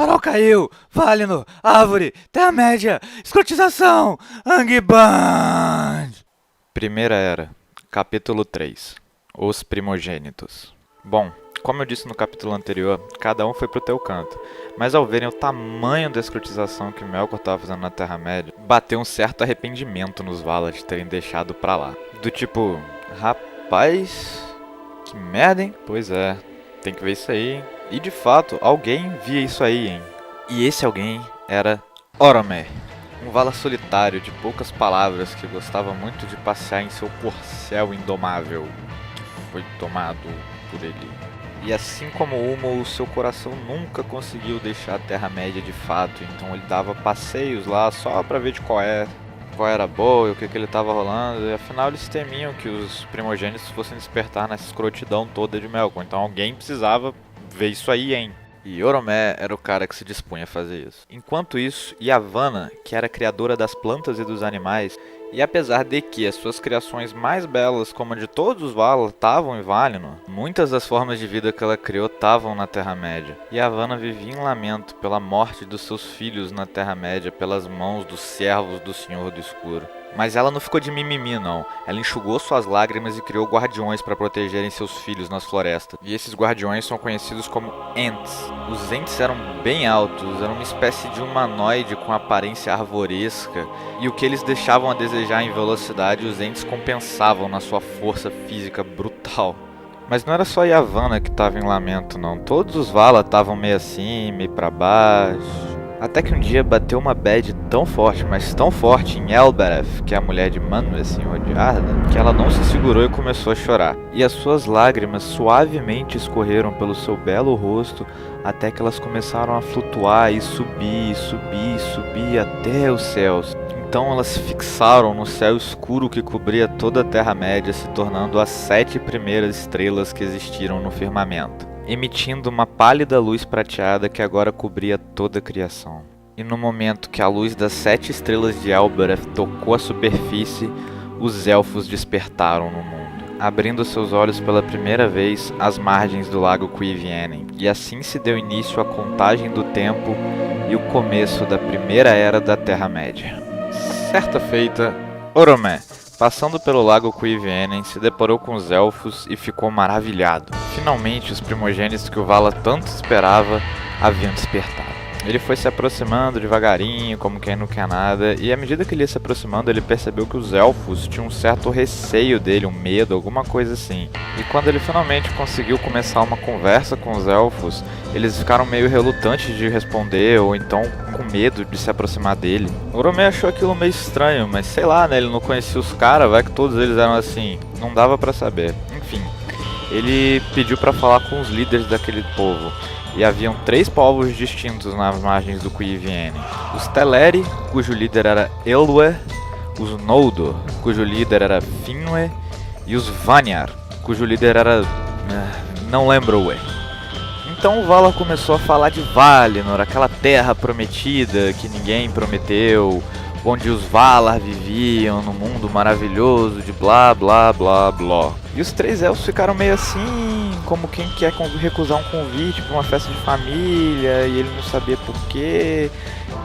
Farol caiu! Valinor! Árvore! Terra-média! Escrotização! Angband! Primeira Era, capítulo 3. Os primogênitos. Bom, como eu disse no capítulo anterior, cada um foi pro teu canto, mas ao verem o tamanho da escrotização que Melkor estava fazendo na Terra-média, bateu um certo arrependimento nos Valar de terem deixado pra lá. Do tipo, rapaz, que merda, hein? Pois é, tem que ver isso aí, hein? E de fato, alguém via isso aí, hein? E esse alguém era Oromé, um Valar solitário de poucas palavras que gostava muito de passear em seu corcel indomável, que foi tomado por ele. E assim como Ulmo, seu coração nunca conseguiu deixar a Terra-média de fato, então ele dava passeios lá só pra ver de qual era boa e o que ele tava rolando, e afinal eles temiam que os primogênitos fossem despertar nessa escrotidão toda de Melkor, então alguém precisava ver isso aí, hein? E Oromé era o cara que se dispunha a fazer isso. Enquanto isso, Yavanna, que era criadora das plantas e dos animais, e apesar de que as suas criações mais belas, como a de todos os Valar, estavam em Valinor, muitas das formas de vida que ela criou estavam na Terra-média. Yavanna vivia em lamento pela morte dos seus filhos na Terra-média pelas mãos dos servos do Senhor do Escuro. Mas ela não ficou de mimimi, não. Ela enxugou suas lágrimas e criou guardiões para protegerem seus filhos nas florestas. E esses guardiões são conhecidos como Ents. Os Ents eram bem altos, eram uma espécie de humanoide com aparência arvoresca. E o que eles deixavam a desejar em velocidade, os Ents compensavam na sua força física brutal. Mas não era só Yavanna que estava em lamento, não. Todos os Valar estavam meio assim, meio para baixo. Até que um dia bateu uma bad tão forte, mas tão forte em Elbereth, que é a mulher de Manwë, senhor de Arda, que ela não se segurou e começou a chorar. E as suas lágrimas suavemente escorreram pelo seu belo rosto, até que elas começaram a flutuar e subir, subir, subir até os céus. Então elas se fixaram no céu escuro que cobria toda a Terra-média, se tornando as 7 primeiras estrelas que existiram no firmamento, emitindo uma pálida luz prateada que agora cobria toda a criação. E no momento que a luz das 7 estrelas de Elbereth tocou a superfície, os elfos despertaram no mundo, abrindo seus olhos pela primeira vez às margens do lago Cuiviénen. E assim se deu início à contagem do tempo e o começo da primeira era da Terra-média. Certa feita, Oromé, passando pelo lago Cuiviénen, se deparou com os elfos e ficou maravilhado. Finalmente, os primogênitos que o Valar tanto esperava haviam despertado. Ele foi se aproximando devagarinho, como quem não quer nada, e à medida que ele ia se aproximando, ele percebeu que os elfos tinham um certo receio dele, um medo, alguma coisa assim. E quando ele finalmente conseguiu começar uma conversa com os elfos, eles ficaram meio relutantes de responder, ou então com medo de se aproximar dele. Oromé achou aquilo meio estranho, mas sei lá, né, ele não conhecia os caras, vai que todos eles eram assim, não dava pra saber. Enfim, ele pediu pra falar com os líderes daquele povo. E haviam 3 povos distintos nas margens do Cuiviénen. Os Teleri, cujo líder era Elwë, os Noldor, cujo líder era Finwë, e os Vanyar, cujo líder era... não lembro Ué. Então o Valar começou a falar de Valinor, aquela terra prometida que ninguém prometeu, onde os Valar viviam no mundo maravilhoso de blá blá blá blá. E os 3 elfos ficaram meio assim, como quem quer recusar um convite para uma festa de família e ele não sabia porquê.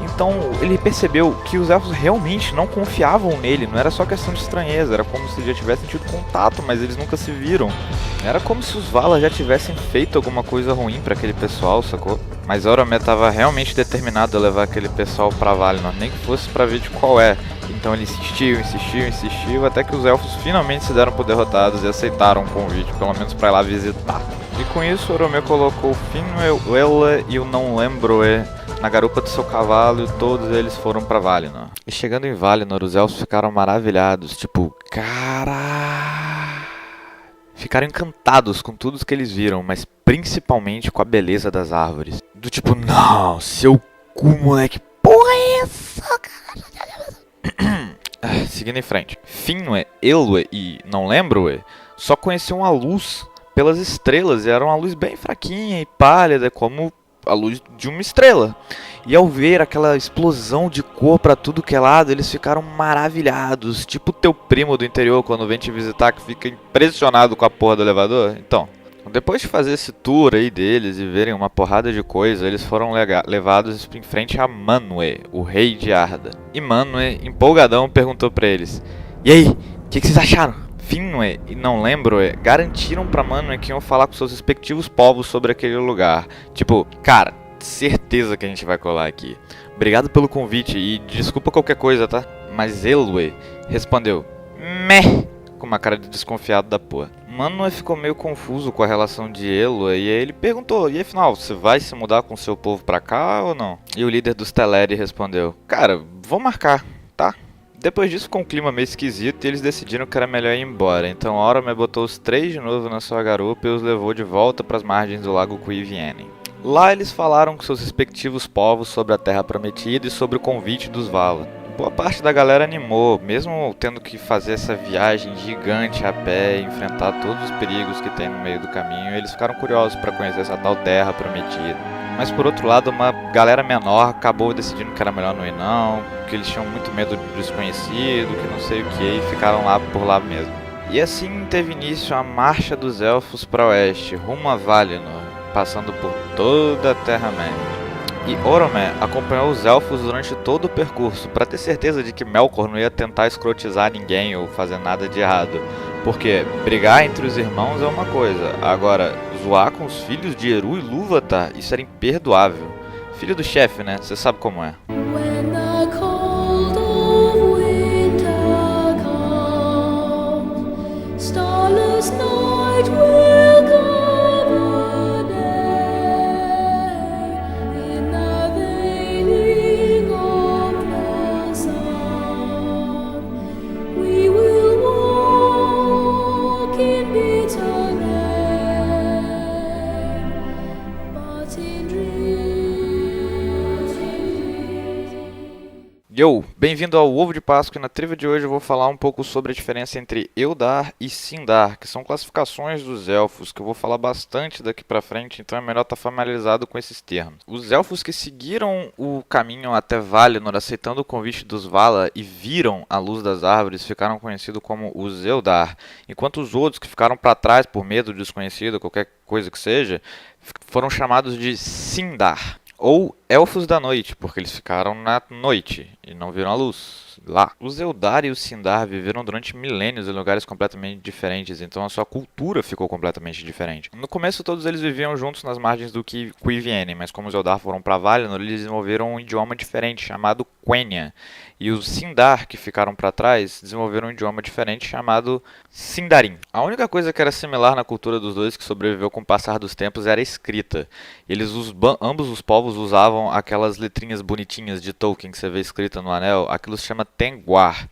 Então ele percebeu que os elfos realmente não confiavam nele, não era só questão de estranheza, era como se já tivessem tido contato, mas eles nunca se viram. Era como se os Valar já tivessem feito alguma coisa ruim para aquele pessoal, sacou? Mas Oromé estava realmente determinado a levar aquele pessoal para Valinor, nem que fosse para ver de qual é. Então ele insistiu, até que os elfos finalmente se deram por derrotados e aceitaram o convite, pelo menos para ir lá visitar. E com isso Oromé colocou o Finwë, o Elwë e o Não Lembro na garupa do seu cavalo e todos eles foram para Valinor. E chegando em Valinor, os elfos ficaram maravilhados, tipo, caralho. Ficaram encantados com tudo que eles viram, mas principalmente com a beleza das árvores. Do tipo, não, seu cu, moleque, porra é essa, cara? Seguindo em frente. Finwë, Elwë e Não Lembro só conheciam a luz pelas estrelas, e era uma luz bem fraquinha e pálida, como a luz de uma estrela. E ao ver aquela explosão de cor pra tudo que é lado, eles ficaram maravilhados. Tipo teu primo do interior quando vem te visitar que fica impressionado com a porra do elevador. Então, Depois de fazer esse tour aí deles e verem uma porrada de coisa, eles foram levados em frente a Manwë, o rei de Arda. E Manwë, empolgadão, perguntou pra eles: "E aí, o que vocês acharam?" Finwë e não lembro garantiram pra Manwë que iam falar com seus respectivos povos sobre aquele lugar. Tipo, cara, certeza que a gente vai colar aqui. Obrigado pelo convite e desculpa qualquer coisa, tá? Mas Elwë respondeu: "Meh", com uma cara de desconfiado da porra. Manwë ficou meio confuso com a relação de Elwë e aí ele perguntou: "E afinal, você vai se mudar com seu povo pra cá ou não?" E o líder dos Teleri respondeu: "Cara, vou marcar, tá?" Depois disso ficou um clima meio esquisito e eles decidiram que era melhor ir embora. Então Orome botou os três de novo na sua garupa e os levou de volta para as margens do lago Cuivienen. Lá eles falaram com seus respectivos povos sobre a Terra Prometida e sobre o convite dos Vala. Boa parte da galera animou, mesmo tendo que fazer essa viagem gigante a pé e enfrentar todos os perigos que tem no meio do caminho, eles ficaram curiosos para conhecer essa tal Terra Prometida. Mas por outro lado, uma galera menor acabou decidindo que era melhor não ir não, que eles tinham muito medo do desconhecido, que não sei o que, e ficaram lá por lá mesmo. E assim teve início a marcha dos elfos para oeste, rumo a Valinor, passando por toda a Terra-média. E Orome acompanhou os elfos durante todo o percurso, para ter certeza de que Melkor não ia tentar escrotizar ninguém ou fazer nada de errado. Porque brigar entre os irmãos é uma coisa, agora zoar com os filhos de Eru e Lúvatar, isso era imperdoável. Filho do chefe, né? Você sabe como é. When the cold of winter comes, starless night will cover day in the veiling of the sun. We will walk in bitter rain, but in dreams. Yo, bem-vindo ao Ovo de Páscoa e na trivia de hoje eu vou falar um pouco sobre a diferença entre Eldar e Sindar, que são classificações dos elfos, que eu vou falar bastante daqui pra frente, então é melhor estar familiarizado com esses termos. Os elfos que seguiram o caminho até Valinor, aceitando o convite dos Vala e viram a luz das árvores, ficaram conhecidos como os Eldar, enquanto os outros que ficaram pra trás por medo do desconhecido, qualquer coisa que seja, foram chamados de Sindar. Ou Elfos da Noite, porque eles ficaram na noite e não viram a luz lá. Os Eldar e os Sindar viveram durante milênios em lugares completamente diferentes, então a sua cultura ficou completamente diferente. No começo todos eles viviam juntos nas margens do Cuivienen, mas como os Eldar foram para Valinor, eles desenvolveram um idioma diferente chamado Quenya. E os Sindar, que ficaram para trás, desenvolveram um idioma diferente chamado Sindarin. A única coisa que era similar na cultura dos dois que sobreviveu com o passar dos tempos era a escrita. Ambos os povos usavam aquelas letrinhas bonitinhas de Tolkien que você vê escrita no anel, aquilo se chama Tengwar.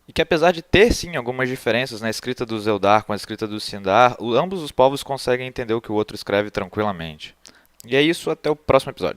E que apesar de ter sim algumas diferenças na escrita dos Eldar com a escrita dos Sindar, ambos os povos conseguem entender o que o outro escreve tranquilamente. E é isso, até o próximo episódio.